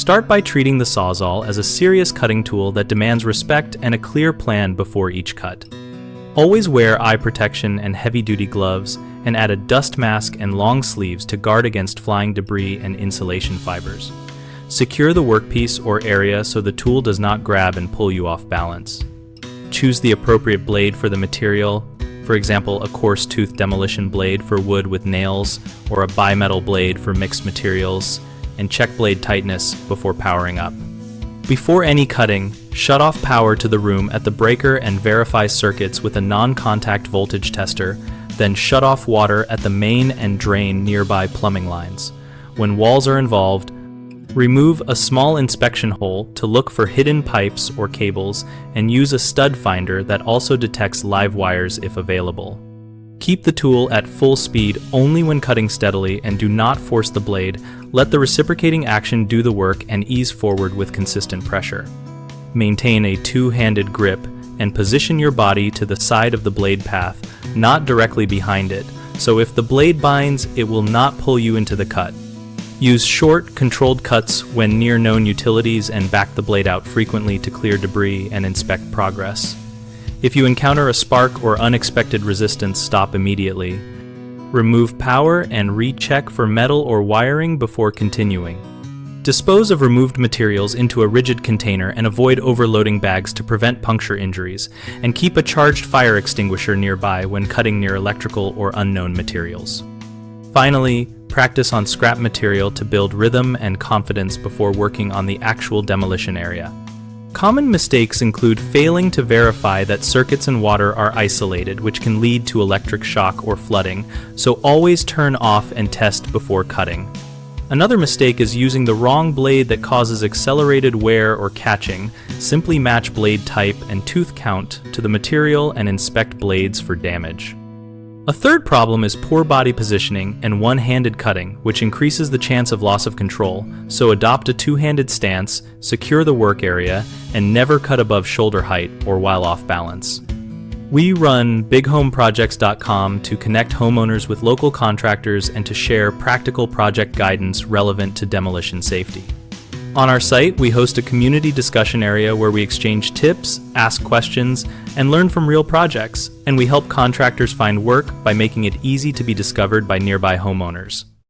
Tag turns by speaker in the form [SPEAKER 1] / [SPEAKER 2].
[SPEAKER 1] Start by treating the Sawzall as a serious cutting tool that demands respect and a clear plan before each cut. Always wear eye protection and heavy-duty gloves, and add a dust mask and long sleeves to guard against flying debris and insulation fibers. Secure the workpiece or area so the tool does not grab and pull you off balance. Choose the appropriate blade for the material, for example, a coarse-tooth demolition blade for wood with nails or a bimetal blade for mixed materials, and check blade tightness before powering up. Before any cutting, shut off power to the room at the breaker and verify circuits with a non-contact voltage tester, then shut off water at the main and drain nearby plumbing lines. When walls are involved, remove a small inspection hole to look for hidden pipes or cables and use a stud finder that also detects live wires if available. Keep the tool at full speed only when cutting steadily and do not force the blade. Let the reciprocating action do the work and ease forward with consistent pressure. Maintain a two-handed grip and position your body to the side of the blade path, not directly behind it, so if the blade binds, it will not pull you into the cut. Use short, controlled cuts when near known utilities and back the blade out frequently to clear debris and inspect progress. If you encounter a spark or unexpected resistance, stop immediately. Remove power and recheck for metal or wiring before continuing. Dispose of removed materials into a rigid container and avoid overloading bags to prevent puncture injuries, and keep a charged fire extinguisher nearby when cutting near electrical or unknown materials. Finally, practice on scrap material to build rhythm and confidence before working on the actual demolition area. Common mistakes include failing to verify that circuits and water are isolated, which can lead to electric shock or flooding, so always turn off and test before cutting. Another mistake is using the wrong blade that causes accelerated wear or catching. Simply match blade type and tooth count to the material and inspect blades for damage. A third problem is poor body positioning and one-handed cutting, which increases the chance of loss of control, so adopt a two-handed stance, secure the work area, and never cut above shoulder height or while off balance. We run bighomeprojects.com to connect homeowners with local contractors and to share practical project guidance relevant to demolition safety. On our site, we host a community discussion area where we exchange tips, ask questions, and learn from real projects, and we help contractors find work by making it easy to be discovered by nearby homeowners.